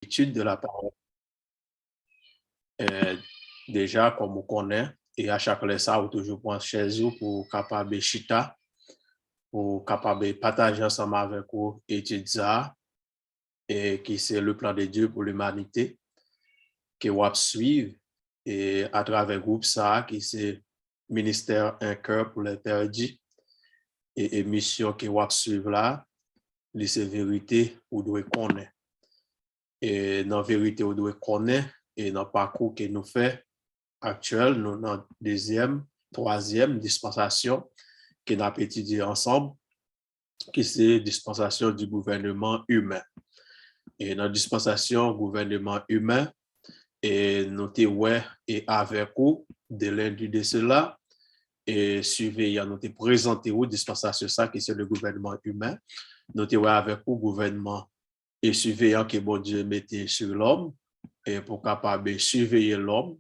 l'étude de la parole. Déjà, comme on connaît, et à chaque leçon, on toujours prendre chez vous pour capable chita, pour capable partager ensemble avec vous études ça, et qui c'est le plan de Dieu pour l'humanité, que vous suivre et à travers le groupe ça, qui c'est ministère Un cœur pour les perdus, et mission que vous suivre là, c'est vérité ou doit connaître. Et dans la vérité, on doit connaître, et dans le parcours que nous faisons actuel, nous dans la deuxième, troisième dispensation que nous avons étudié ensemble, qui c'est la dispensation du gouvernement humain. Et dans la dispensation gouvernement humain, et nous avons et avec vous, de lundi de cela, et suivi, nous avons présenté la dispensation ça, qui c'est le gouvernement humain. Nous avons avec vous gouvernement et surveillant que bon Dieu mettait sur l'homme, et pour capable surveiller l'homme,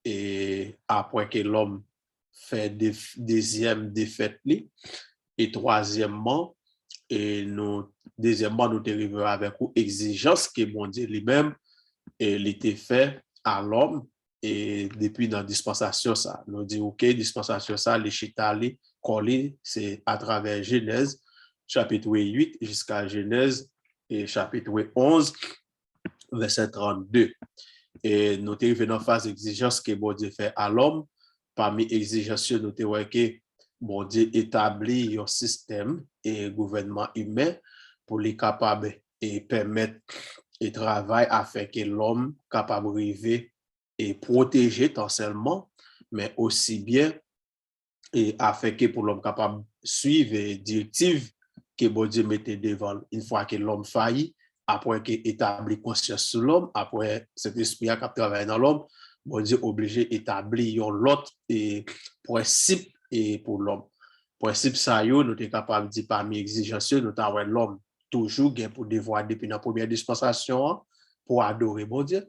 et après que l'homme fait deuxième défaite, et troisièmement, deuxièmement, nous arrivons avec une exigence que bon Dieu lui-même, et il était fait à l'homme, et depuis dans la dispensation, ça, nous dit, ok, dispensation, ça, les chitali, c'est à travers Genèse, chapitre 8 jusqu'à Genèse, et chapitre 11, verset 32. Et nous arrivons dans la phase d'exigence que bon Dieu fait à l'homme. Parmi exigences, nous avons que bon Dieu établit un système et gouvernement humain pour les capables et permettre et travail afin que l'homme capable de arriver et protéger tant seulement, mais aussi bien et afin que pour l'homme capable de suivre les directives que bon Dieu mettait devant. Une fois que l'homme faillit, après qu'il établit conscience sur l'homme, après cet esprit qui travaille dans l'homme, bon Dieu obligé d'établir l'autre principe et pour l'homme. Principe ça, nous sommes capables de dire parmi exigences, nous avons l'homme toujours pour devoir depuis la première dispensation pour adorer bon Dieu.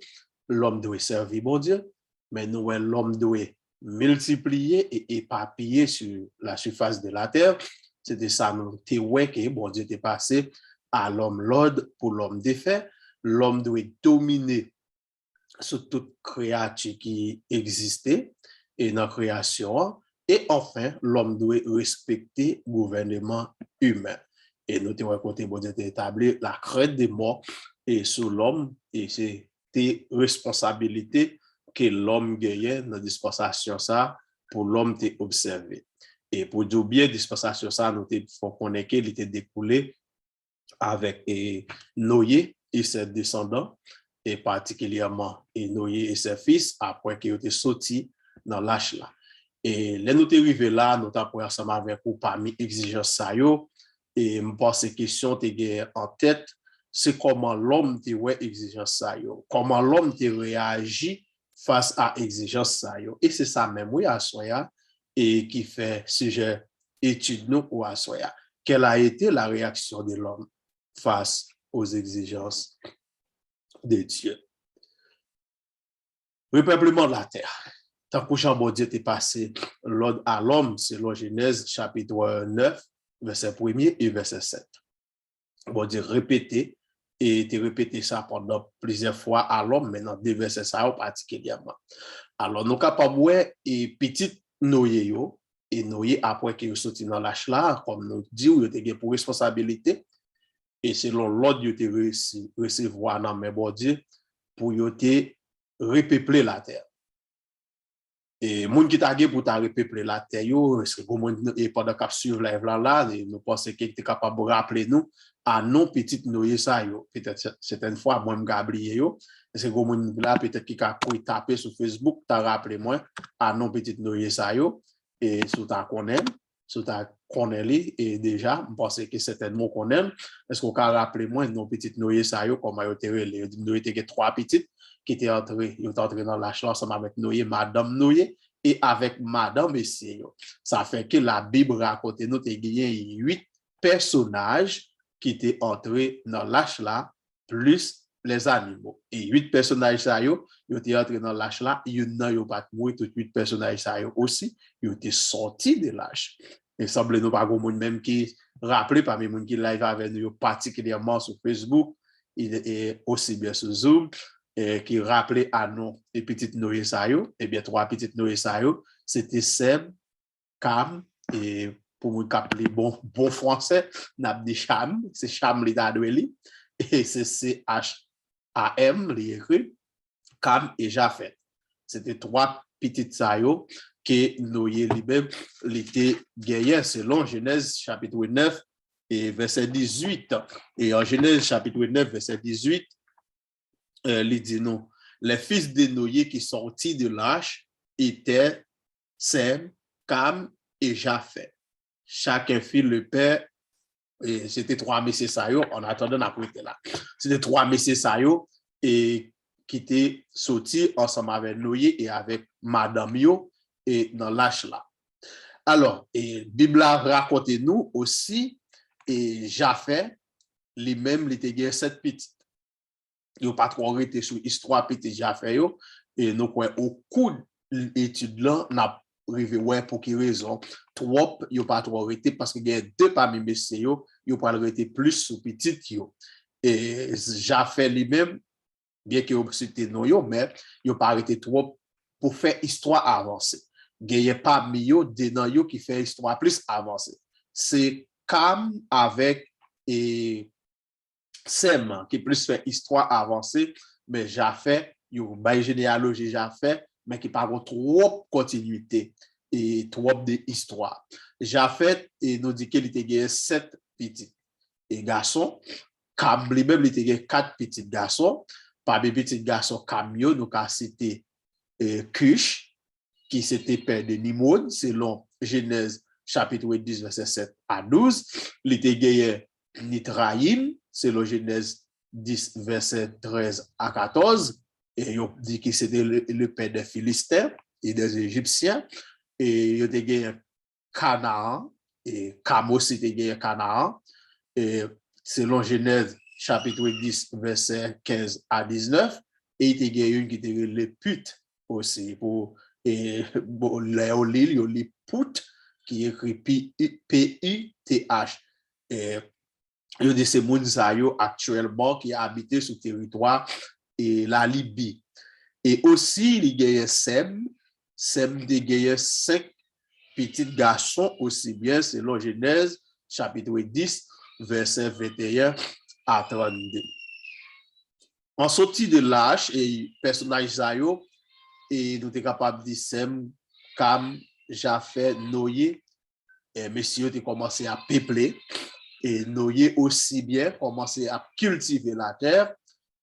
L'homme doit servir bon Dieu, mais nous, l'homme doit multiplier et éparpiller sur la surface de la terre. C'était ça, nous que bon Dieu était passé à l'homme l'ordre pour l'homme défait. L'homme doit dominer sur toute créature qui existait et dans la création. Et enfin, l'homme doit respecter le gouvernement humain. Et nous avons raconté, bon Dieu, établi la crainte des morts et sur l'homme, et c'est des responsabilités que l'homme gagne dans la dispensation ça pour l'homme observer. Et pour dire bien dispensation ça, nous faut connaître qu'il était découlé avec Noé et ses descendants, et particulièrement Noé et ses fils, après qu'ils étaient sortis dans l'âge là. Et là, nous sommes arrivés là, nous avons ensemble avec vous parmi exigences ça yo, et je pense que ces questions en tête, c'est comment l'homme te ouais exigence ça yo, comment l'homme te réagit face à exigence ça yo. Et c'est ça même, oui, à soya, et qui fait sujet étude nous ou à soya. Quelle a été la réaction de l'homme face aux exigences de Dieu? Repeuplement de la terre. Tant que bon Dieu est passé l'ordre à l'homme, selon Genèse chapitre 9, verset 1er et verset 7. Bon Dieu répété, et il répété ça pendant plusieurs fois à l'homme, mais dans deux versets ça particulièrement. Alors, nous sommes capables et petit Noé, et Noé, après qu'il est sorti dans l'âge là, comme nous dit, il a pour responsabilité, et selon l'ordre, il a recevoir dans mes bon Dieu pour repeupler la terre. Et moun qui t'a pour ta repeupler la terre, est-ce que moun et pendant qu'à suivre la là, nous pensons qu'il est capable de rappeler nous à non petite Noé ça yo. Peut-être certaines fois moi m'ga oublié yo. Est-ce que moun là peut-être qui a taper sur Facebook, t'a rappelé moi à non petite Noé ça yo, et sous ta connaît, et déjà je pense que certainement qu'on aime. Est-ce qu'on peut rappeler moi non petite Noé ça yo comment yo était relé, Noé était trois petites qui était entré dans la chambre ensemble avec Noé, Madame Noé, et avec Madame Messier. Ça fait que la Bible raconte nous qu'il y a 8 personnages qui étaient entrés dans l'âge là, plus les animaux. Et 8 personnages ça yo, ils étaient entrés dans l'âge là, ils n'ont pas mourir, tous 8 personnages ça yo aussi, ils étaient sortis de l'âge. Il semble nous pas grand monde même qui rappelé parmi les gens qui live avec nous particulièrement sur Facebook, et aussi bien sur Zoom, qui rappelait à nous les petites Noé Sayo, et bien 3 petites Noé Sayo, c'était Sem, Cam, et pour vous appeler bon français, n'a dit Cham, c'est Cham l'État et c'est C-H-A-M, l'écrit, Cam et Japhet. C'était 3 petites Sayo que Noé lui-même était gagné selon Genèse chapitre 9 et verset 18. Et en Genèse chapitre 9, verset 18, il dit non. Les fils de Noé qui sortis de l'arche étaient Sem, Cam et Japhet. Chacun fit le père, et c'était 3 messieurs Sayo, en attendant d'apprêter là. C'était 3 messieurs Sayo et qui étaient sortis ensemble avec Noé et avec Madame Yo et dans l'arche là. Alors, et Bible raconte nous aussi, et Japhet, lui-même, il était 7 petites. Il n'a pas trop arrêté sur l'histoire petites Japhet, et nous, au cours de l'étude là, on a arrivé, ouais, pour quelle raison, trop, il n'a pas trop arrêté, parce qu'il y a 2 parmi mes messieurs, il n'a pas arrêté plus sur petites. Et Japhet lui-même, bien qu'il c'était non, mais il n'a pas arrêté trop pour faire histoire avancée. Il n'y a pas mieux dedans qui fait histoire plus avancée. C'est Cam avec et Sem qui plus fait histoire avancée, mais Japhet, il y a une généalogie Japhet, mais qui parle trop continuité et trop d'histoire. Japhet, et nous dit qu'il était 7 petits et garçons. Cam lui-même, il était 4 petits garçons. Parmi les petits garçons, Camio, nous avons cité Cush, qui c'était père de Nimrod, selon Genèse chapitre 10, verset 7 à 12. Il était gagné Nitraïm, selon Genèse 10, verset 13 à 14. Et il dit que c'était le père des Philistins et des Égyptiens. Et il était gagné Canaan, et Camos était gagné Canaan. Et selon Genèse chapitre 10, verset 15 à 19, et il y a une qui était le pute aussi, pour les put, qui écrit P-I-T-H. Et il y a de ces gens actuellement qui habitent sur le territoire et la Libye. Et aussi, il y a Sem il y a 5 petits garçons aussi bien, selon Genèse chapitre 10, verset 21 à 32. En sortie de l'âge et personnage Zayo, et nous sommes capables de dire Sem, Cam, Japhet, Noé, et messieurs ont commencé à peupler, et Noé aussi bien commencé à cultiver la terre,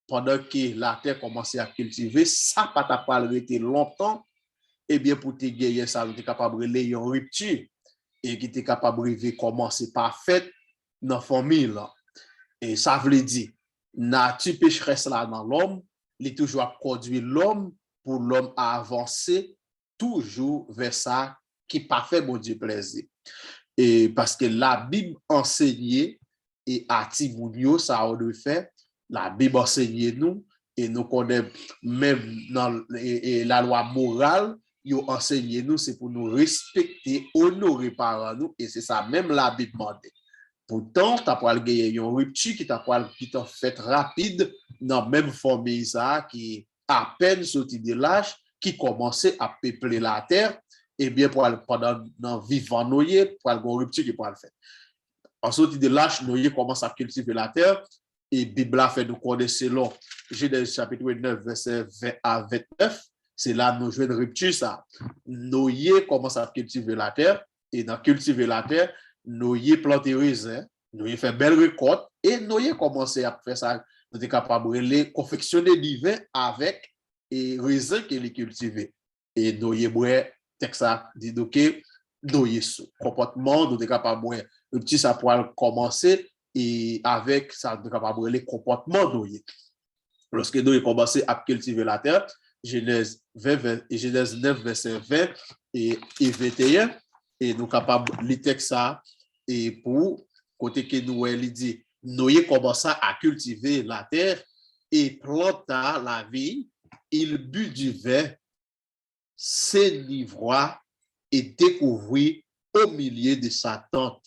pendant que la terre commençait à cultiver, ça n'a pas arrêté longtemps, et bien pour te gagner ça, nous sommes capables de faire une rupture, et qui était capable de commencer par fait dans la famille là. Et ça veut dire, nature pécheresse là dans l'homme, il est toujours conduit l'homme pour l'homme à avancer toujours vers ça qui pas fait bon Dieu plaisir. Et parce que la Bible enseignait et à Tibounio, ça on le fait, la Bible enseignait nous et nous connaissons même dans la loi morale, ils enseignent nous, c'est pour nous respecter, honorer par nous, et c'est ça même la Bible demande. Pourtant, tu as pas gagné une rupture qui t'a fait rapide dans la même famille ça, qui à peine sorti de l'âge, qui commençait à peupler la terre, et bien pendant vivant Noé, pour une rupture qui peut le faire. En sortie de l'âge, Noé commence à cultiver la terre, et Bible a fait nous connaître selon Genèse chapitre 9, verset 20 à 29. C'est là nous jouons une rupture ça. Noé commence à cultiver la terre, et dans cultiver la terre, Noé planté raisin, Noé fait belle récolte, et Noé commencé à faire ça, nous sommes capables de confectionner du vin avec et raisin qu'il a cultivé. Et Noé boit, texte ça dit donc Noé comportement, nous sommes capables de le petit ça pourra commencer et avec ça nous sommes capables de comportement Noé. Lorsque Noé commençait à cultiver la terre, Genèse 9, verset 20 et 21, et nous sommes capables de lire ça. Et pour côté que nous il dit Noé commença à cultiver la terre et planta la vigne, il but du vin, s'enivra et découvrit au milieu de sa tente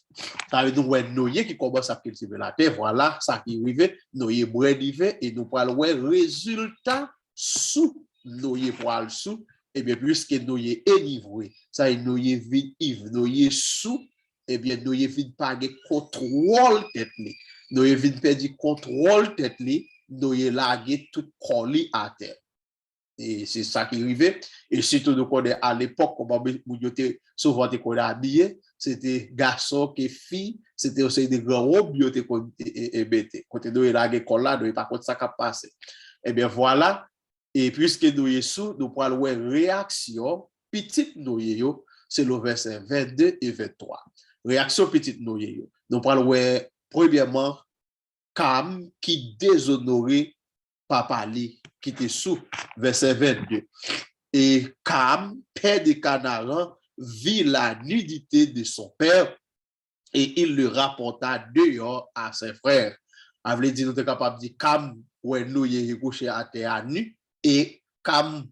Ça veut dire ouais noyer qui commence à cultiver la terre, voilà ça qui arrive, noyer bredive et nous parlons ouais résultat sous noyer poil sous et bien puisque noyer est livré, ça est noyer vide Yves, noyer sous et bien noyer vide pas de contrôle tête li. Noyer vide perdre contrôle tête li, noyer laguer tout colis à terre. Et c'est ça qui arrivait. Et surtout, nous connaissons à l'époque, comment nous étions souvent habillés, c'était garçon qui fille, c'était aussi des grands robes, nous étions bêtés. Quand nous étions à l'école là, nous n'avons pas compte ça qui a passé. Eh bien, voilà. Et puisque nous sommes sous, nous parlons de réaction, petite nous, c'est le verset 22 et 23. Réaction petite nous, nous parlons premièrement, Cam qui déshonorait papa li, qui était sous, verset 22. Et Cam, père de Canaan, vit la nudité de son père et il le rapporta dehors à ses frères. Avait dit, nous sommes capables de dire, Cam, ouais, nous y couché à terre nu, et Cam,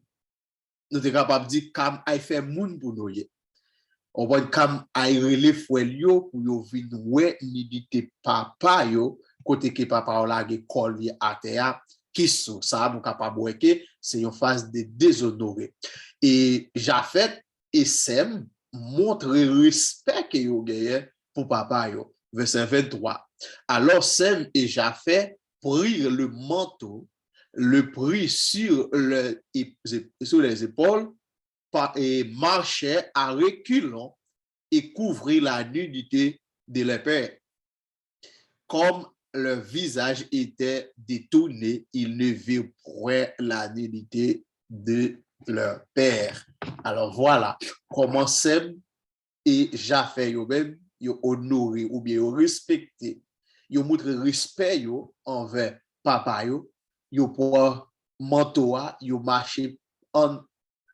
nous sommes capables de dire, Cam, a fait moun pour nous. On va Cam, a relé fouel yo, pour yo vin ouais, nudité papa yo, côté que papa a lagé collier à terre, qui sont ça, nous capables de c'est une phase de déshonoré. Et Japhet et Sem montrent le respect que yo gagne pour papa yo. Verset 23. Alors Sem et Japhet prirent le manteau, le prit sur les épaules et marchaient à reculons et couvrit la nudité de leur père. Comme leur visage était détourné, ils ne virent point la nudité de leur père. Alors voilà comment Sem et Japhet eux-mêmes ils honoré ou bien ils respecté, ils montré respect envers papa ils pour manteau, ils marché en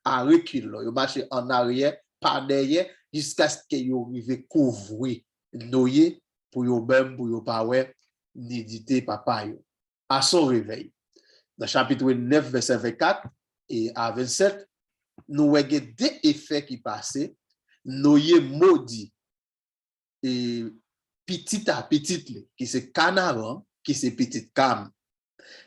à recul, ils marché en arrière, par derrière jusqu'à ce qu'ils arrivent couvrir noyer pour eux-mêmes pour eux pas ouais nudité papa yo. À son réveil. Dans chapitre 9 verset 24 et à 27, nous voyons deux effets qui passaient. Noyer maudit et petit à petit, qui c'est Canaran, qui c'est petit Cam.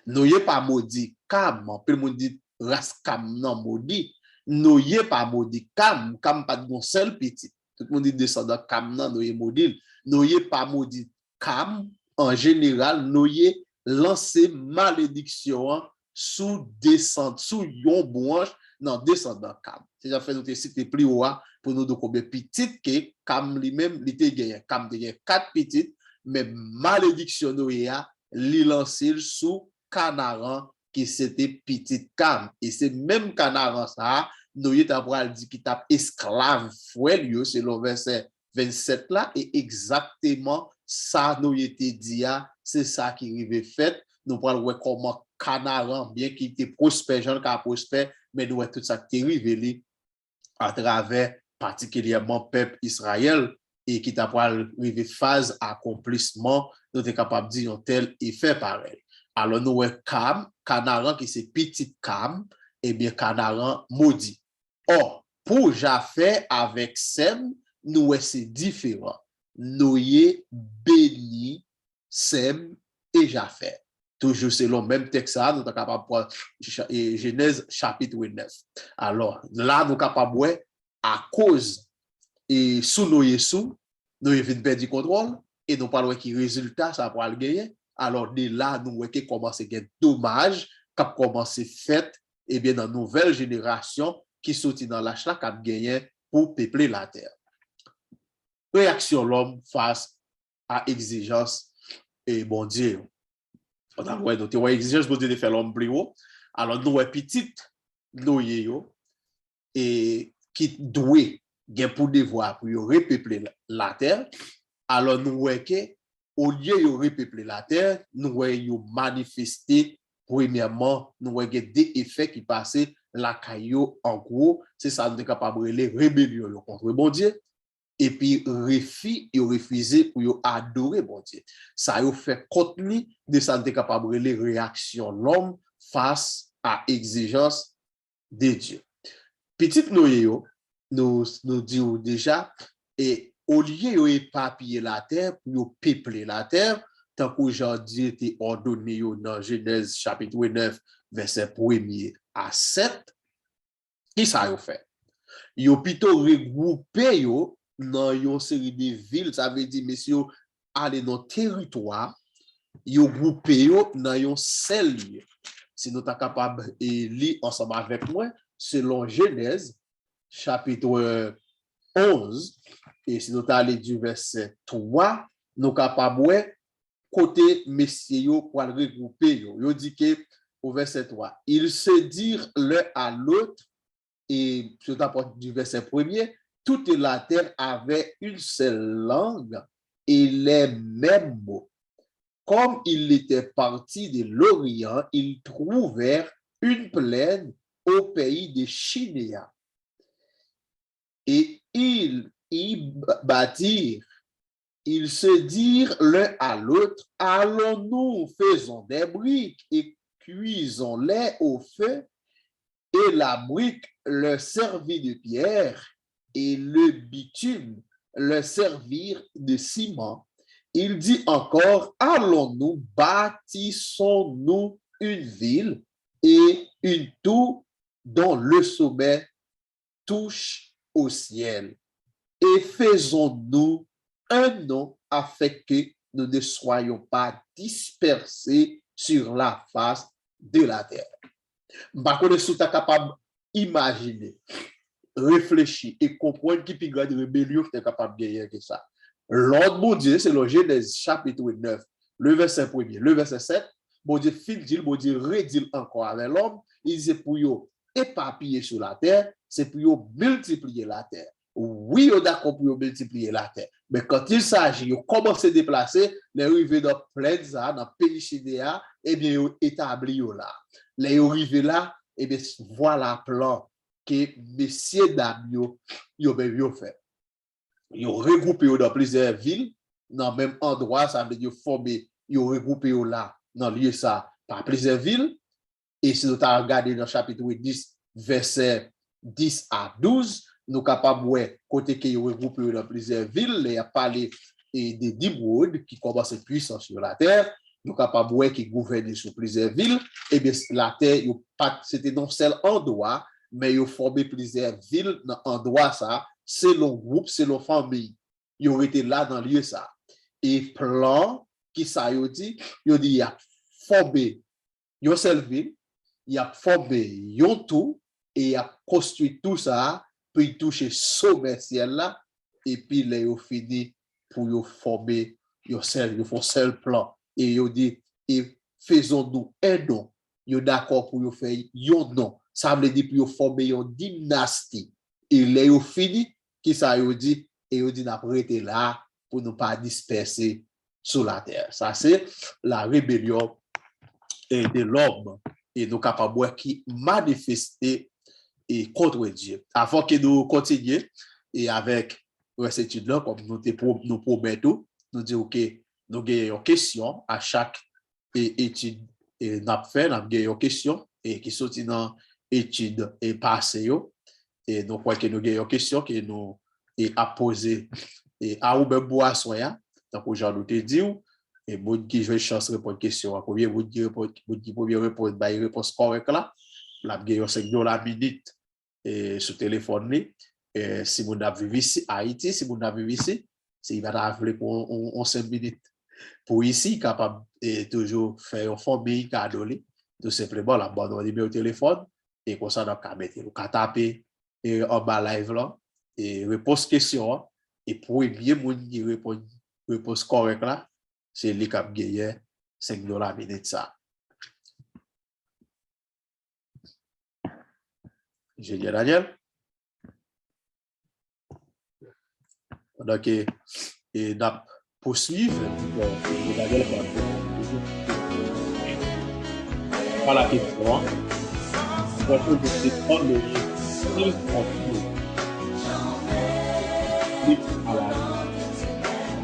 Noyer pas maudit Cam, peu le monde dit race Cam non maudit. Noyer pas maudit Cam, Cam pas de seul petit. Tout le monde dit descendant Cam non noyer maudit. Noyer pas maudit Cam, en général, noyer lancer malédiction sous descente, sous yon branche, non, descendant Cam. C'est déjà fait notre site plus haut pour nous donc combien petite que Cam lui-même, il était gagné. Cam était 4 petites, mais malédiction noya, li lancer sous Canaran qui c'était petite Cam. Et c'est même Canaran ça, nous y avons dit qu'il tape esclave fouet, c'est le verset 27 là, et exactement ça nous était dit, c'est ça qui arrivait fait. Nous parlons voir comment Canaran, bien qu'il était prospère, Jean qui prospère, mais nous voyons tout ça qui est révélé à travers particulièrement peuple Israël et qui t'a arrivé phase accomplissement, nous sommes capables de dire un tel effet pareil. Alors nous voyons Cam, Canaran qui c'est petit Cam, et bien Canaran maudit. Or, pour Japhet avec Sem, nous c'est différent. Nous y béni Sem et Japhet. Toujours selon le même texte, nous sommes capables de voir Genèse chapitre 9. Alors, là, nous sommes capables de à cause et sous nous venons perdre du contrôle et nous parlons qui résultat ça pour le gagner. Alors, de là, nous voyons commencer à gagner dommage, qui a commencé fait, et bien, dans nouvelle génération qui sortit dans l'achat, qui a gagné pour peupler la terre. Réaction l'homme face à exigence et bon Dieu. On a une exigence pour Dieu de faire l'homme plus haut. Alors, nous, petite, nous, et qui doit gagner pour devoir pour repeupler la terre. Alors, nous, voyons au lieu de repeupler la terre, nous voyons manifester, premièrement, nous voyons des effets qui passaient la caillou en gros, c'est ça, nous sommes capables de rébellion contre bon Dieu. Et puis refuser pour adorer bon Dieu. Ça a fait contenu de ça capable de réaction l'homme face à exigence de Dieu. Petite nous disons déjà et au lieu de éparpiller la terre, pour peupler la terre, tant que Dieu était ordonné dans Genèse chapitre 9, verset 1er à 7, qui ça a fait? Ils ont plutôt regroupé dans une série de villes, ça veut dire, messieurs, aller dans le territoire, ils ont groupé dans un seul lieu. Si nous sommes capables de lire ensemble avec moi, selon Genèse, chapitre 11, et si nous sommes allés du verset 3, nous sommes capables de côté messieurs pour le regrouper. Il dit que au verset 3, ils se dirent l'un à l'autre, et sur du verset 1er, toute la terre avait une seule langue et les mêmes mots. Comme ils étaient partis de l'Orient, ils trouvèrent une plaine au pays de Chinéa. Et ils y bâtirent. Ils se dirent l'un à l'autre, allons-nous, faisons des briques et cuisons-les au feu. Et la brique leur servit de pierre et le bitume leur servir de ciment. Il dit encore, allons-nous, bâtissons-nous une ville et une tour dont le sommet touche au ciel. Et faisons-nous un nom afin que nous ne soyons pas dispersés sur la face de la terre. Par contre, si tu es capable d'imaginer, réfléchir et comprendre qui peut garder rébellion, tu es capable de gagner que ça. L'ordre, bon Dieu, c'est le Genèse chapitre 9, le verset 1er, le verset 7. Bon Dieu, bon Dieu, redit encore avec l'homme. Il dit pour vous éparpiller sur la terre, c'est pour vous multiplier la terre. Oui, on est d'accord pour multiplier la terre. Mais quand il s'agit de commencer à se déplacer, les arrivés dans plein ça, dans le pays Chinéa, eh bien, ils établi là. Les arrivés là, eh bien, voilà le plan que messieurs dames, ils ont fait. Ils ont regroupé dans plusieurs villes, dans le même endroit, ça veut dire formé, ils ont regroupé là, dans le lieu ça, par plusieurs villes. Et si nous avons regardé dans le chapitre 10, verset 10 à 12, nous sommes capables de voir côté qui ont regroupé dans plusieurs villes, il y a parlé des Nimrod qui commencent à être puissants sur la terre, nous sommes capables de voir qui gouvernent sur plusieurs villes, et bien la terre, c'était non seul endroit, mais ils ont formé plusieurs villes dans endroit ça, selon groupe, selon famille. Ils ont été là dans le lieu ça. Et plan, qui ça y dit, il y a formé une seule ville, il a formé un tout, et il a construit tout ça, puis toucher sommet ciel là, et puis là, il a fini pour former un seul plan. Et il dit, et faisons-nous un nom. Il est d'accord pour faire un nom. Ça veut dire pour former une dynastie. Et là, il a fini, qui ça il dit, et il dit, d'après été là, pour ne pas disperser sur la terre. Ça, c'est la rébellion de l'homme. Et nous capables qui manifester et contre Dieu. Avant que nous continuions et avec cette étude-là, comme nous promettons, nous disons que nous avons une question à chaque étude et nous avons une question et qui sont dans l'étude et passée. Et nous croyons que nous avons une question que nous avons posée à Oube Boisson, donc aujourd'hui, nous te disons, et vous qui jouez chance de répondre à une question, combien vous qui pouvez répondre à une réponse correcte là, vous avez $5 minute sur le téléphone. Et si vous avez vu ici, Haïti, si vous avez vu ici, il va appeler pour 5 minutes. Pour ici, capable de toujours faire une famille cadeau, tout simplement, la bonne numéro de téléphone, et comme ça, on va mettre le taper en bas live là, et réponse question, et pour bien moun qui répond réponse correcte là, c'est lui qui a gagné $5 minute ça. J'ai dit Daniel. Donc, et n'a poursuivre Daniel par la question. Pour que je prends le style continu. À la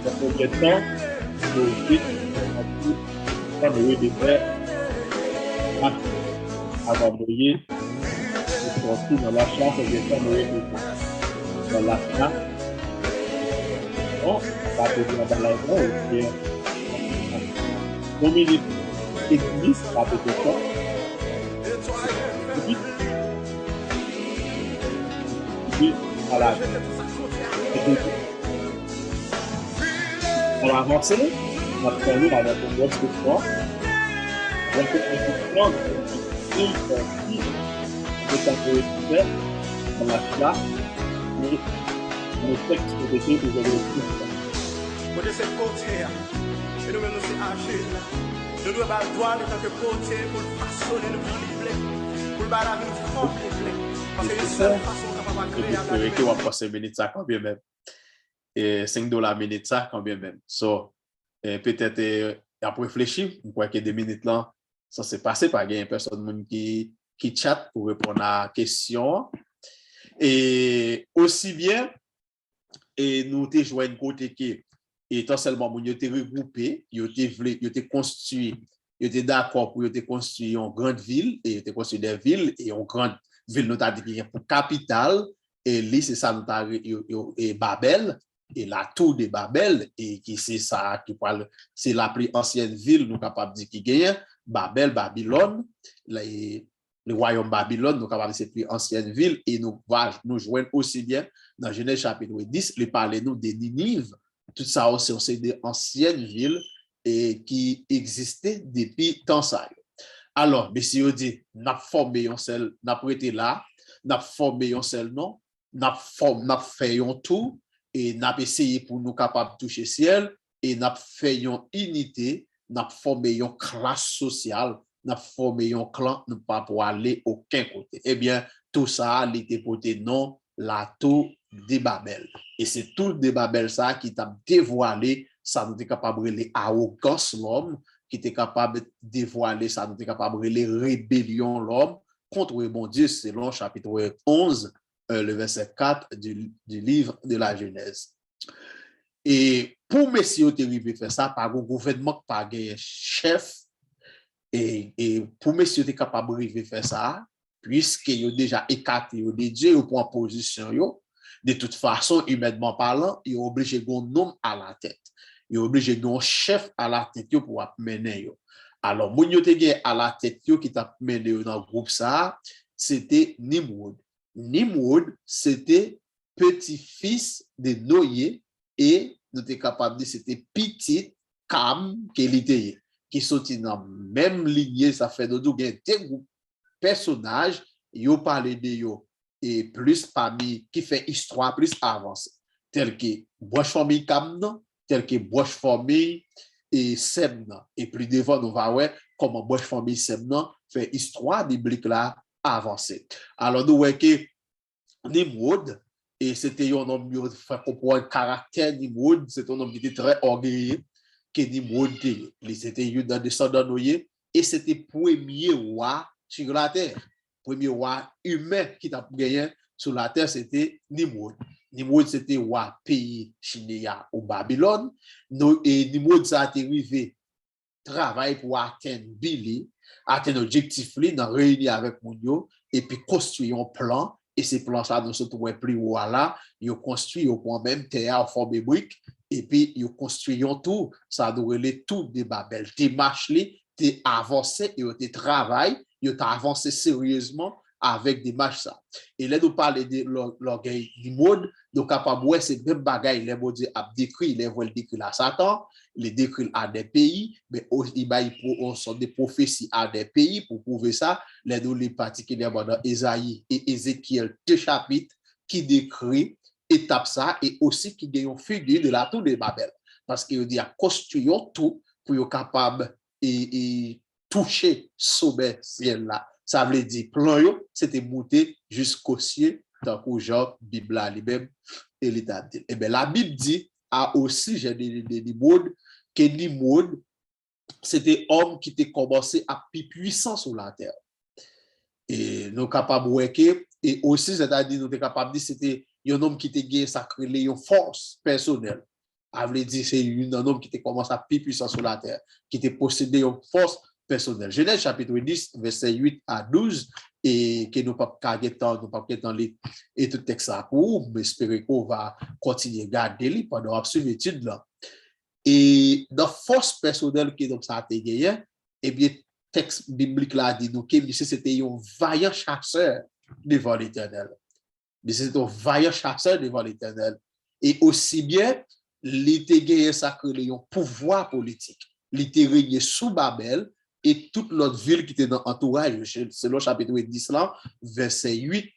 dans le temps, nous vite quand nous devons faire avant de sortir dans la chasse et de faire dans la chasse. non, ça peut dire dans la main, ou bien, dominer l'église, ça peut être ça, et puis, à la, on a avancé, on a terminé avec une autre histoire, avec une histoire, de ta poésie, on a cela, et le texte que j'ai fait, vous avez écrit. Moi, je sais côté, et nous-mêmes, nous sommes âgés. Nous devons avoir le droit de tant que côté pour façonner nous pour le barrage nous complet. Parce que c'est une seule façon capable de créer. Et puis, on va passer minute ça combien même. Et $5 minute ça combien même. So, peut-être, après réfléchir, je crois que 2 minutes là, ça s'est passé par une personne qui chat pour répondre à la question. Et aussi bien, et nous te joignent côté qui étant seulement moun yo te regroupé, yo te construit, yo te d'accord pour yo te construire une grande ville et yo te construit des villes et une grande ville nous t'a dit pour capitale et lui c'est ça nous t'a et Babel et la tour de Babel et qui c'est ça qui parle c'est la plus ancienne ville nous capable dire qui gagne Babel Babylone le royaume Babylone, nous capable c'est plus ancienne ville et nous joindre aussi bien dans Genèse chapitre 10, il parle nous de Ninive. Tout ça aussi, c'est des anciennes villes et qui existaient depuis tant ça. Alors, monsieur dit, n'a formé un seul, n'a prêté là, n'a formé un seul nom, n'a fait un tout et n'a essayé pour nous capables de toucher ciel et n'a fait une unité, n'a formé une classe sociale, n'a formé un clan, ne pas pour aller aucun côté. Eh bien, tout ça, il était porté non, la tour de Babel. Et c'est tout de Babel ça qui t'a dévoilé, ça nous est capable de l'arrogance l'homme, qui était capable de dévoiler, ça nous est capable de rébellion l'homme contre le bon Dieu, selon chapitre 11, le verset 4 du livre de la Genèse. Et pour messieurs qui arrivent faire ça, par un gouvernement, par un chef, et pour messieurs qui capable de faire ça, puisque ils ont déjà écarté de Dieu pour en position, de toute façon, humainement parlant, ils sont obligés de un homme à la tête. Ils sont obligés de un chef à la tête pour mener. Alors, mon yote à la tête qui t'a mené dans le groupe ça, c'était Nimrod. Nimrod, c'était petit-fils de Noé et nous sommes capables de dire c'était petit Cam qu'il était qui sorti dans la même lignée, ça fait de deux groupes personnages, ils parlent de yo et plus parmi qui fait histoire plus avancée, tel que Bosch famille Cam, tel que Bosch famille et Sem. Et plus devant, nous va voir comment Bosch famille Sem fait histoire biblique là avancée. Alors, nous voyons que Nimrod, et c'était un homme qui fait comprendre le caractère Nimrod, c'est un homme qui était très orgueilleux, que Nimrod c'était un descendant Noé, et c'était le premier roi sur la terre. Le premier roi humain qui a gagné sur la terre, c'était Nimrod. Nimrod, c'était roi pays Chinéa au Babylone. Et Nimrod, ça a été arrivé travail pour atteindre Billy, atteindre l'objectif dans réunir avec Mounio, et puis construire un plan. Et ces plans ça nous sommes plus haut là, ils ont construit au point même terre en forme de briques, et puis ils ont construit un tout, ça doit aller tout de Babel. T'es marché, t'es avancé, et t'es travail, ils ont avancé sérieusement avec des marches ça. Et là, nous parlons de l'orgueil du monde, donc capable ouais, c'est même bagaille, les mots a décrit, les voient décrit à Satan, les décrit à des pays, mais on sort des prophéties à des pays pour prouver ça. Les nous les particulièrement dans Ésaïe et Ézéchiel, 2 chapitres qui décrit étape ça et aussi qui gagne une figure de la tour de Babel. Parce qu'il dit à construire tout pour être capable et toucher sommet ciel là. Ça veut dire plan yo, c'était monter jusqu'au ciel, tant que Jean, Bible lui-même, et l'état dit. Et bien la Bible dit a aussi j'ai des Nimrod que Nimrod c'était homme qui était commencé à plus puissant sur la terre. Et nous capables de worker et aussi c'est-à-dire nous sommes capables de dire c'était un homme qui était gagné sacré une force personnelle. Ça veut dire c'est un homme qui était commencé à plus puissant sur la terre, qui était possédé une force personnel. Genèse chapitre 10, verset 8 à 12, et que nous pas et tout texte ça pour, mais espérer qu'on va continuer à garder pendant la l'étude là. Et dans force personnelle qui donc ça a été gagné, eh bien, texte biblique là dit nous que monsieur c'était un vaillant chasseur devant l'Éternel. Monsieur c'était un vaillant chasseur devant l'Éternel. Et aussi bien, il était gagné ça que un pouvoir politique. Il était régné sous Babel et toute l'autre ville qui était dans l'entourage, selon chapitre 10 là, verset 8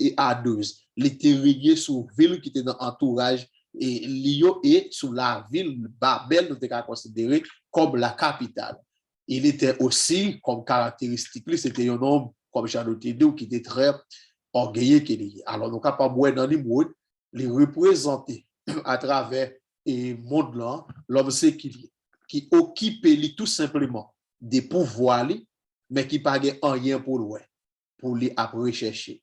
et à 12. Il était régné sous ville qui était dans l'entourage et Lyon est sous la ville Babel, nous était considéré comme la capitale. Il était aussi, comme caractéristique, c'était un homme, comme Jean-Noté qui était très orgueilleux. Alors, nous sommes capables dans les mots, les représenter à travers le monde là, l'homme c'est qui occupe tout simplement des pouvoirs, mais qui n'a pas rien pour lui, pour lui après chercher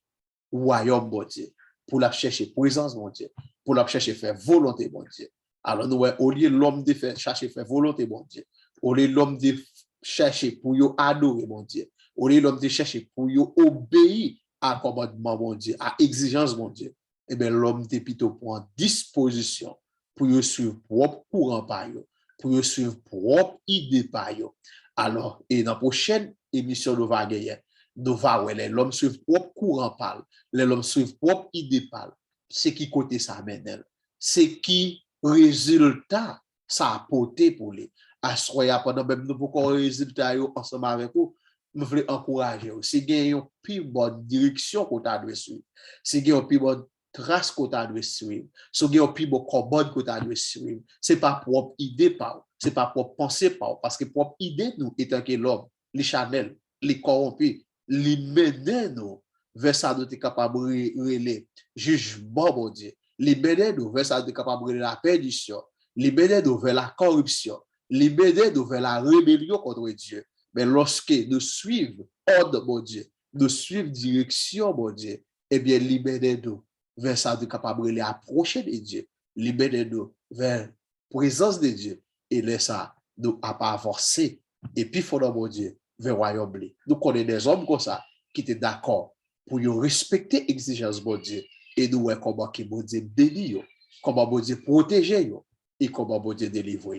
royaume bon Dieu, pour la chercher présence bon Dieu, pour la chercher faire volonté bon Dieu. Alors nous au lieu l'homme de chercher faire volonté bon Dieu, au lieu l'homme de chercher pour yo adorer bon Dieu, au lieu l'homme de chercher pour yo obéir à commandement bon Dieu, à exigence bon Dieu, eh bien l'homme de plutôt prend disposition pour yo suivre propre courant par yo, pour yo suivre propre idée par yo. Alors et dans la prochaine émission nous va gagner, nous va l'homme suivre propre courant parle, l'homme suivre propre idée parle. C'est qui côté ça mène, c'est qui résultat ça a porté pour les assoya pendant même nous pour résultat ensemble avec vous, nous voulons encourager si gagne une plus bonne direction qu'on t'a dû suivre, si gagne une plus bonne trace qu'on t'a dû suivre, si gagne une plus bonne commande qu'on t'a dû suivre, c'est pas propre idée pas, c'est pas propre pensée pas, parce que propre idée nous étant que l'homme, les charnel, les corrompus, les mener nous vers ça nous est capable de jugement bon Dieu, les mener nous vers ça nous est capable de la perdition, les mener nous vers la corruption, les mener nous vers la rébellion contre Dieu. Mais lorsque nous suivons ordre bon Dieu, nous suivons direction bon Dieu, eh bien libérez nous vers ça nous est capable de approcher de Dieu, libérez nous vers la présence de Dieu et laissez ça nous à pas avancer et puis il faut bon Dieu vers le royaume. Nous connaissons des hommes comme ça qui étaient d'accord pour respecter l'exigence de Dieu et nous voyons comment bon Dieu bénit, comment bon Dieu protège et comment bon Dieu délivre.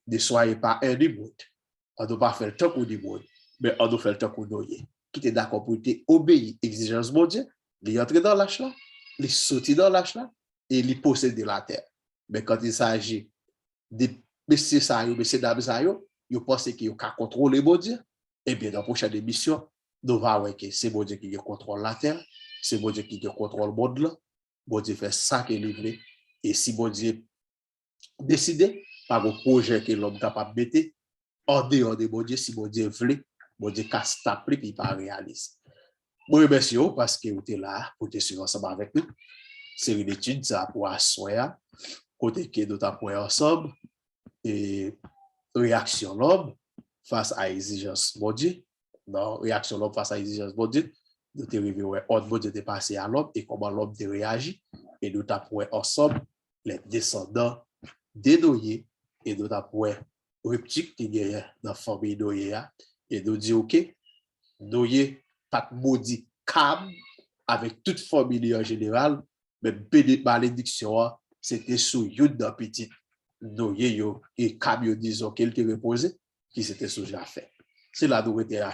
Ne soyez pas un du monde. On ne doit pas faire le temps pour du monde, mais on doit faire le temps pour nous. Qui est d'accord pour obéir l'exigence de Dieu, il entre dans l'âge là, il sortir dans l'âge là et il posséder la terre. Mais quand il s'agit de messieurs ça, messieurs dames ça, ils pensent qu'ils ont contrôler bon Dieu. Et bien, dans la prochaine émission, nous allons voir que c'est bon Dieu qui contrôle la terre, c'est bon Dieu qui contrôle le monde là. Bon Dieu fait ça qu'il est livré. Et si bon Dieu décide par un projet que l'homme est capable de mettre, en dehors de bon Dieu, si bon Dieu veut, bon Dieu casse ta pli et pas réalise. Bon, remercie parce que vous êtes là pour être ensemble avec nous. C'est une étude ça pour asseoir, côté que nous avons ensemble et réaction l'homme face à l'exigence de Dieu. Non, réaction l'homme face à l'exigence de Dieu, nous avons révélé ordre de Dieu de passer à l'homme et comment l'homme de réagit. Et nous avons ensemble les descendants de Noé et nous avons reptique qui est dans la famille Noé. Et nous disons que Noé pas maudit Cam avec toute famille en général, mais malédiction, c'était sous Yuda petit Noé et Cam disons qu'il était reposé, qui c'était sous Japheth. C'est là où était à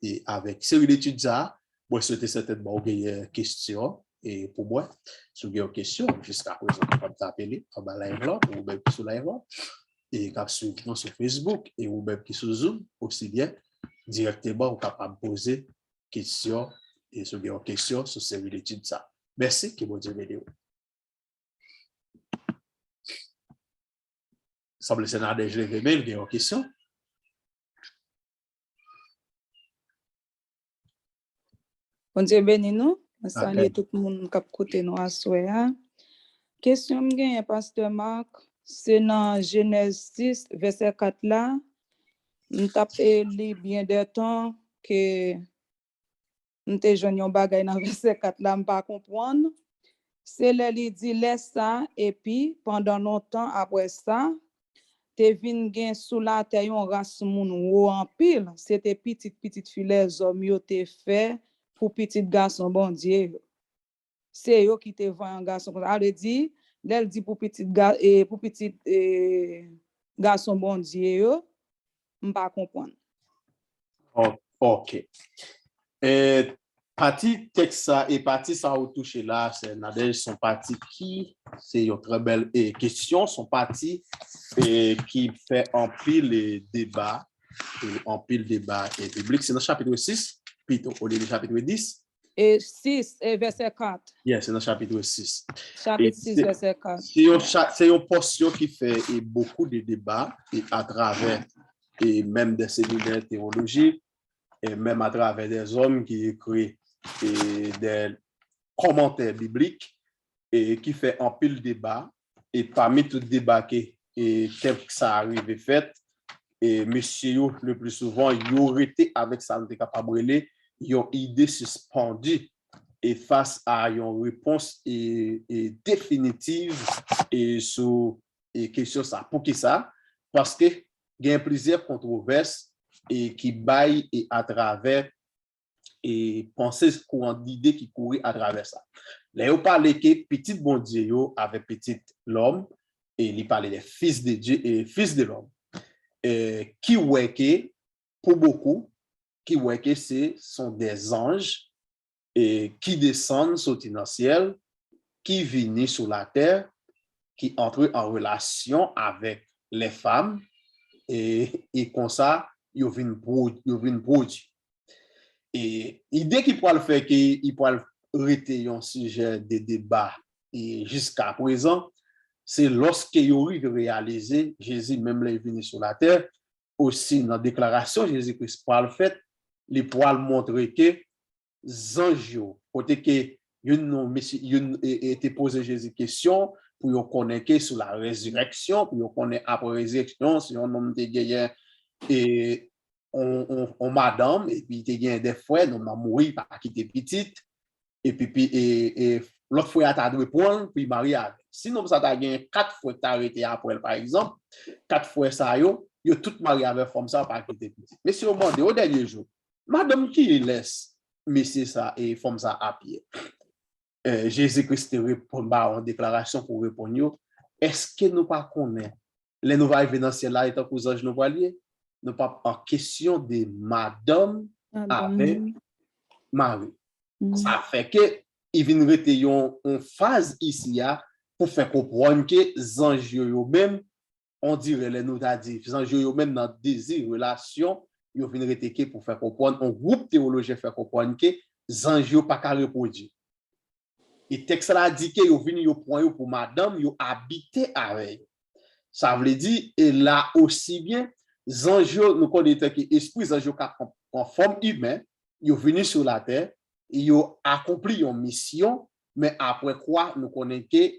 et avec série d'études ça, moi c'était certainement une question et pour moi, si vous avez une question jusqu'à présent, vous pouvez t'appeler en bas live là ou même sur live là et cap suivre sur Facebook et ou même qui sur Zoom aussi bien directement vous capable poser question et si vous avez une question sur série d'études ça. Merci que vous Dieu bénisse. Semble le Sénat déjà levé, il y a une question. Bon Dieu béni nous. Salut tout le monde qui a écouté nous à soir. Question m'gagne pasteur Marc, c'est dans Genèse 6 verset 4 là. Nous tapé li bien de temps que nous te joigné un bagay dans verset 4 là, m'pas comprendre. C'est là il dit laisse ça et puis pendant longtemps après ça, te vin gen sous la terre yon race moun ou en pile, c'était petite fille hommes yo te fait pour petit garçon bon Dieu. C'est yo qui te voit un garçon comme ça. Elle dit, elle dit pour petit garçon bon Dieu yo, m'pa comprendre. OK. Partie texte ça et partie ça au touché là, c'est Nadège son parti qui, c'est une très belle question, son parti qui fait en pile débat et public. C'est dans le chapitre 6, plutôt au lieu du chapitre 10. Et 6, verset 4. Yes, c'est dans le chapitre 6. Chapitre 6, verset 4. C'est une portion qui fait beaucoup de débats et à travers et même des séminaires théologiques et même à travers des hommes qui écrivent des commentaires bibliques et qui fait un pile débat. Et parmi tout débat et quel que ça arrive fait, et monsieur le plus souvent, il aurait été avec ça, il est capable de une idée suspendue et face à une réponse définitive et sur question ça. Pour qui ça? Parce que il y a plusieurs controverses et qui baillent et à travers et pensées courantes d'idées qui courent à travers ça. Là, on parlait que petit bon Dieu avec petit l'homme et il parlait des fils de Dieu et fils de l'homme. Qui ouais que pour beaucoup, qui ouais que ce sont des anges et qui descendent sauter dans le ciel, qui viennent sur la terre, qui entrent en relation avec les femmes et comme ça, ils viennent produire. Et l'idée qui pourrait le faire, qu'il pourrait arrêter un sujet de débat et jusqu'à présent, c'est lorsque il aurait réalisé, Jésus même est venu sur la terre, aussi dans la déclaration, Jésus-Christ pourrait le faire, il pourrait montrer que les anges, côté que il était posé Jésus question pour connaître sur la résurrection, pour connaître après la résurrection, si on homme te gagne et on madame et puis te gagne des frères, on a mouru parce qu'il était petite et puis l'autre frère t'a dû prendre puis marié avec. Sinon ça t'a gagné 4 fois t'a arrêté après par exemple, 4 fois ça yo tout marié avec femme ça parce qu'il était petite. Mais si on demande au dernier jour, madame qui laisse monsieur ça et femme ça à pied. Jésus-Christ répond en déclaration pour répondre, est-ce que nous pas connaissons les nouvelles arriver dans le ciel là étant que les anges nous voiliez, nous pas en question de madame avec Marie. Ça fait que il vient rester en phase ici pour faire comprendre que les anges eux-mêmes, on dirait les nous a dit, les anges eux-mêmes dans désir relation, ils viennent rester pour faire comprendre, un groupe théologien fait comprendre que les anges pas qu'à reproduire. Et texte là dit que yo vini yo point yo pour madame yo habiter avec. Ça veut dire et là aussi bien anges nous connaissons que esprit anges en forme humaine yo vini sur la terre et yo accompli une mission mais après quoi nous connaissons que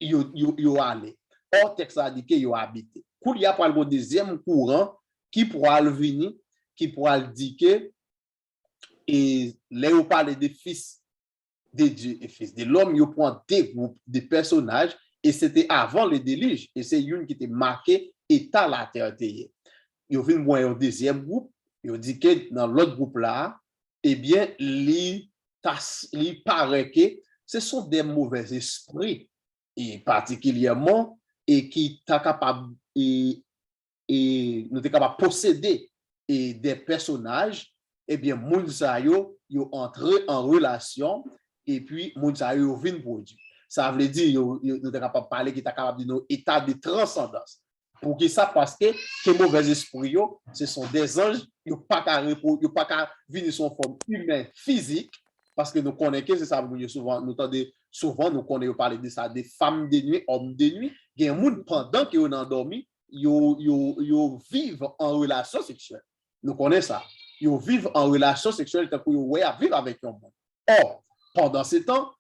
yo allé. Or texte là dit que yo habiter. Il y a pas le deuxième courant qui pourra le venir qui pourra le dire que et là on parle des fils de Dieu et fils de l'homme, il prend des groupes de personnages et c'était avant le déluge et c'est une qui était marquée état la terre. Il vient voir un deuxième groupe, il dit que dans l'autre groupe là, eh bien, il paraît que ce sont des mauvais esprits et particulièrement et qui sont capables et nous sommes capables de posséder et des personnages, eh bien, moun sa yo entré en relation et puis moun sa yo vin produit. Ça veut dire nous sommes capables de parler qui est capable de nos état de transcendance. Pour qui ça parce que ces mauvais esprits ce sont des anges, ils pas qu'à venir son forme humaine physique parce que nous connaissons que c'est ça souvent nous connaissons parler de ça des femmes de nuit, hommes de nuit, il y a un monde pendant qu'ils ont endormi, ils vivent en relation sexuelle. Nous connaissons ça. Ils vivent en relation sexuelle tant qu'ils vivent avec un monde. Or, pendant ce temps,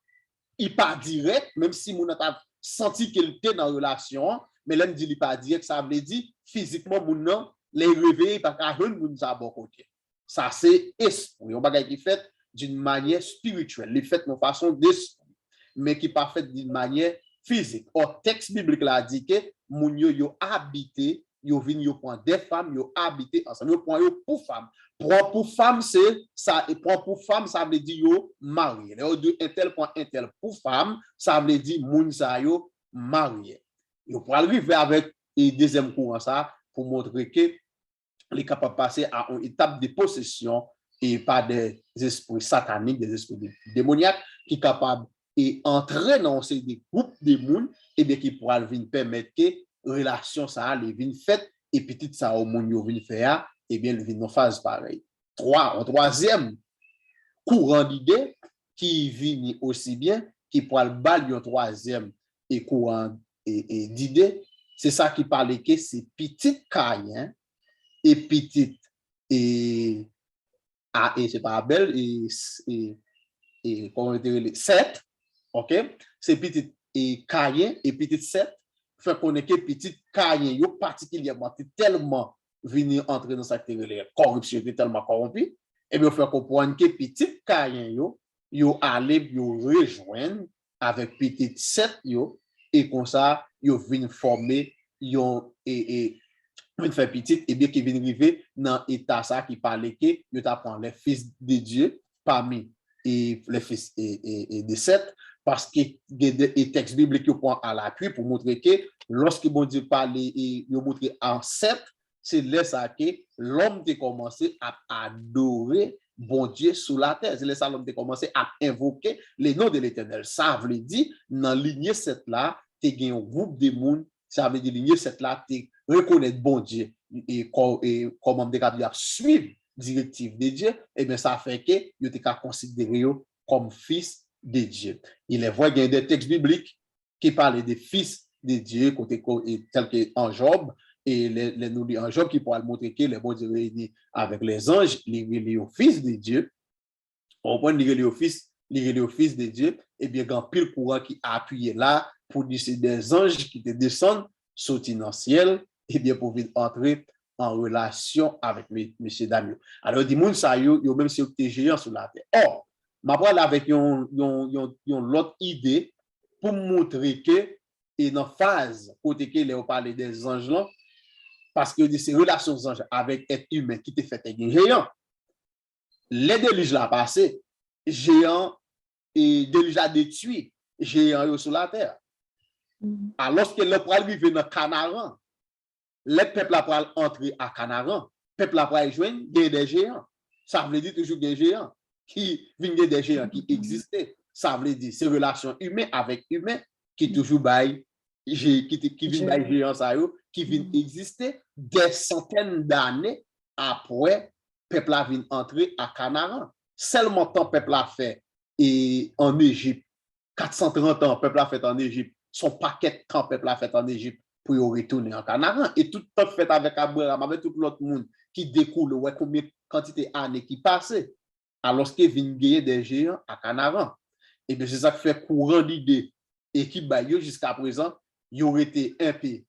il pas direct, même si mon a senti qu'il était dans la relation, mais là, il dit pas direct, ça veut dire physiquement, mon les réveiller parce qu'à un moun sa bon côté. Ça, c'est esprit. On bagay qui fait d'une manière spirituelle, les fait de façon d'esprit, mais qui pas fait d'une manière physique. Or, texte biblique là dit que moun yo habité, yo vin yo prend des femmes, yo habité ensemble, yo prend yo pour femme. Prend pour femme, c'est ça, et prend pour femme, ça veut dire yo marié. Là, de un tel point un tel pour femme, ça veut dire moun sa yo marié. Yo pour arriver avec le deuxième courant ça, pour montrer que les capables de passer à une étape de possession et pas des esprits sataniques, des esprits démoniaques qui sont capables d'entrer dans des groupes de monde et bien qui pourra venir permettre que relation ça les viennent faites et petit ça au monde yo vient faire et bien le vient en phase pareil. Un troisième courant d'idées qui vient aussi bien qui pourra le bal un troisième et courant et d'idées, c'est ça qui parle que c'est petit Caïn et petite et c'est pas Abel et comment dire les 7, OK, c'est petite et Caïn et petite 7 fait qu'on est que petite Caïn yo particulièrement tellement venir entrer dans cette corruption tellement corrompu et bien fait comprendre que petite Caïn yo aller yo rejoindre avec petite 7 yo et comme ça yo viennent former yo et une fait petite et bien qui vient arriver dans état ça qui parlait que yo t'apprend les fils de Dieu parmi et les fils et de 7 parce que les textes bibliques yo prend à l'appui pour montrer que lorsque bon Dieu parle et yo montrer en 7 c'est là ça que l'homme a commencé à adorer bon Dieu sous la terre. C'est là ça l'homme a commencé à invoquer les noms de l'Éternel. Ça veut dire dans lignée 7 là tu gagné un groupe de monde. Ça veut dire lignée 7 là tu reconnaître bon Dieu et comment de capable suivre directive de Dieu et bien ça fait que tu es considéré comme fils de Dieu. Il est vrai qu'il y a des textes bibliques qui parlent des fils de Dieu tel que en Job et les nous en Job qui pourra montrer que les bon Dieu réunis avec les anges les au fils de Dieu. On prend les au fils de Dieu et bien grand pile courant qui a appuyé là pour dire c'est des anges qui te descendent sortir dans le ciel et bien pour venir entrer en relation avec monsieur Damio. Alors dis moun ça yo même si tu es géant sur la terre. Or, m'a parlé avec l'autre idée pour montrer que et dans phase côté que les parler des anges là parce que c'est relation des anges avec être humain qui te fait un géant. Les déluges là passé géant et déluge a détruit géant sur la terre. Alors que le pral vivre dans Canaan, les peuples après entrer à Canaan, peuple après joindre des géants. Ça veut dire toujours des géants qui viennent des géants qui existaient. Ça veut dire ces relations humaines avec humains qui toujours bail qui viennent bail géants ça yo qui viennent exister des centaines d'années après peuple a vient entrer à Canaan. Seulement temps peuple a fait et en Égypte 430 ans peuple a fait en Égypte son paquet de temps peuple a fait en Égypte pour y retourner en Canaan et tout temps fait avec Abraham avec tout l'autre monde qui découle ouais combien quantité d'années qui passaient alors qu'il vient gagner des géants à Canaan et bien c'est ça qui fait courant d'idée et qui baille jusqu'à présent il aurait été un peu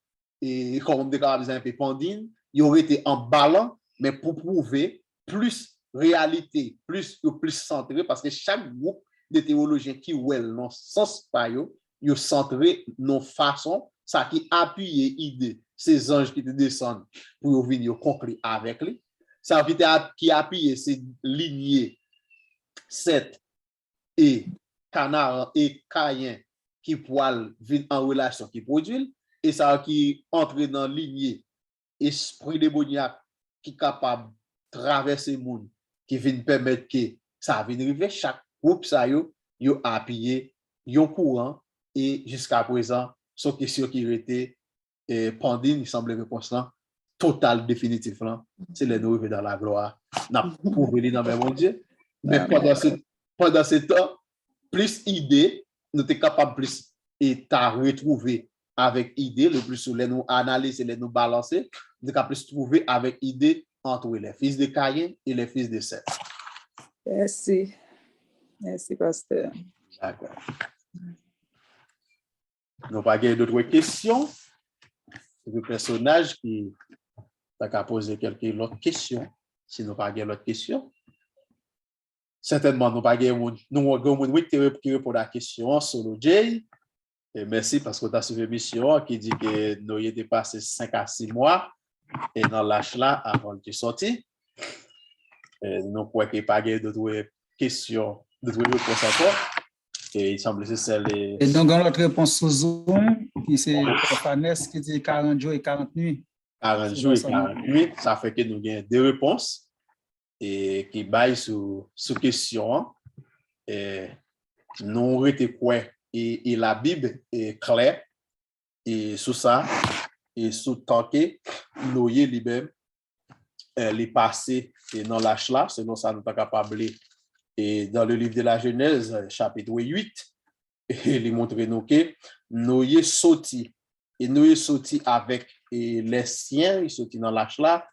et comme on dit un peu pendine il aurait été en ballon mais pour prouver plus réalité plus centré parce que chaque groupe de théologiens qui well non sens pas yo centré non façon ça qui appuie idée ces anges qui te descendent pour venir conclure avec lui ça qui appuie ces lignées 7 et Canaan et Caïn qui pourront venir en relation qui produit et ça qui entre dans lignée esprit démoniaque qui est capable de traverser le monde qui vient permettre que ça vienne arriver chaque groupe ça yo appuyer yon courant et jusqu'à présent son question qui était pendine il semble réponse là total définitif là c'est les nous dans la gloire n'a prouvé dans mon Dieu mais pendant ce temps plus idée nous sommes capables plus et t'as retrouvé avec idée le plus sur les nous analyser les nous balancer nous sommes plus trouver avec idée entre les fils de Caïn et les fils de Seth. Merci pasteur. D'accord. Nous pas d'autres questions. Le personnage qui a posé quelques autres questions. Si nous pas d'autres questions, certainement nous pas nous qui répondre à la question solo J. Et merci parce que tu as suivi l'émission qui dit que nous avons dépassé 5 à 6 mois et dans l'âge là avant de sortir. Nous croyons qu'il n'y a pas d'autres questions, d'autres réponses encore. Et il semble que c'est celle. Et donc, dans notre réponse sous Zoom, qui c'est Fanes qui dit 40 jours et 40 nuits. 40 jours et 40 nuits, ça fait que nous avons deux réponses et qui baillent sous question. Et nous avons quoi et la Bible est claire et sous ça et sous tant que nous lui-même les passés et dans l'âge là, sinon ça nous pas capable. Et dans le livre de la Genèse, chapitre 8, il montre nous que nous y sorti et nous y sorti avec les siens, ils sorti dans l'âge là,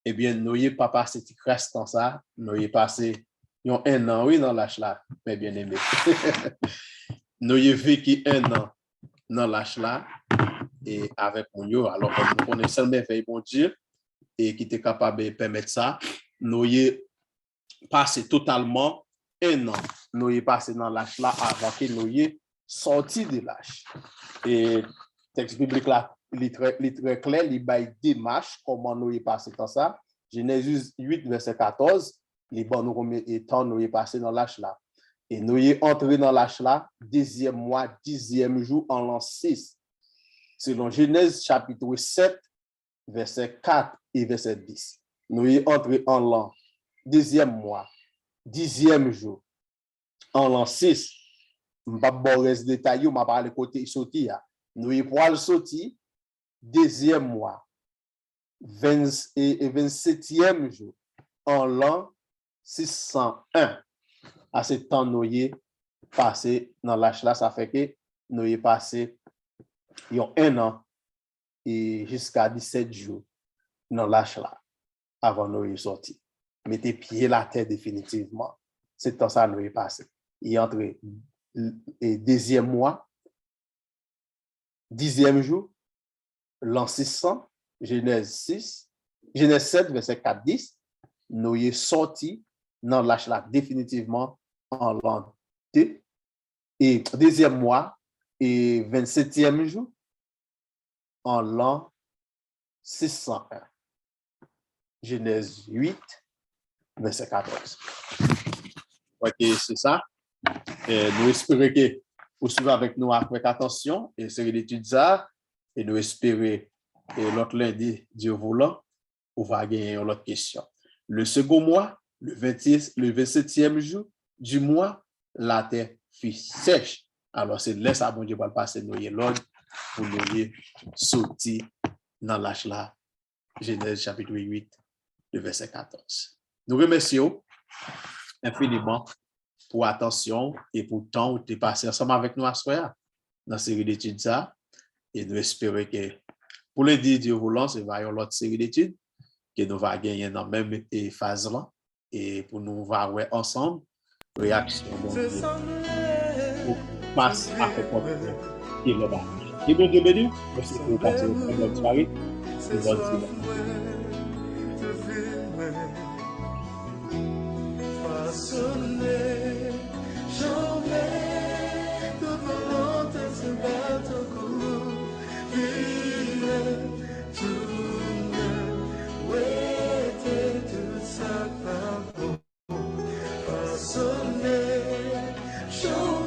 eh bien nous y pas passé reste dans ça, nous y passé un an oui dans l'âge là, mais bien aimé. Nous y vécu un an dans l'âge là et avec mon yo, alors nous connaissons le merveille bon Dieu et qui était capable de permettre ça, nous y passé totalement un an. Nous y passé dans l'âge là avant que nous y sorti de l'âge. Et texte biblique là, il est très clair, il bail démarche comment nous y passé dans ça. Genèse 8 verset 14, les bon nous combien de temps nous y passé dans l'âge là. Et nous y entré dans l'âge là, 10e mois, 10e jour en l'an 6. Selon Genèse chapitre 7 verset 4 et verset 10. Nous y entré en l'an 10e mois, 10e jour, en l'an 6. Je ne vais pas rester détaillé, je vais parler côté sorti. Nous y poil sorti, 2e mois, 27e jour, en l'an 601. À ce temps, nous y passé dans l'âge là, ça fait que nous y passé un an et jusqu'à 17 jours dans l'âge là, avant nous y sorti. Mettez pied la terre définitivement. C'est temps ça nous y passé. Il est entré et 2e mois, 10e jour, l'an 600, Genèse 7, verset 4-10, nous y sorti dans l'âge là définitivement en l'an 2, et 2e mois, et 27e jour, en l'an 601. Genèse 8, verset 14. Ok, c'est ça. Et nous espérons que vous suivez avec nous avec attention et série d'études ça. Et nous espérons que l'autre lundi, Dieu voulant, on va gagner une autre question. Le second mois, le 27e jour du mois, la terre fut sèche. Alors, c'est là ça, bon Dieu va passer nous l'ordre pour nous sortir dans l'âge là, Genèse chapitre 8, le verset 14. Nous remercions infiniment pour attention et pour le temps où tu es passé ensemble avec nous à ce soir dans la série d'études ça. Et nous espérons que pour le dire Dieu voulant, c'est une autre série d'études que nous va gagner dans la même phase là. Et pour nous voir ensemble, réaction pour passer à faire qui est le bas. Et bon Dieu béni, merci pour passer une bonne soirée. Une bonne soirée. Show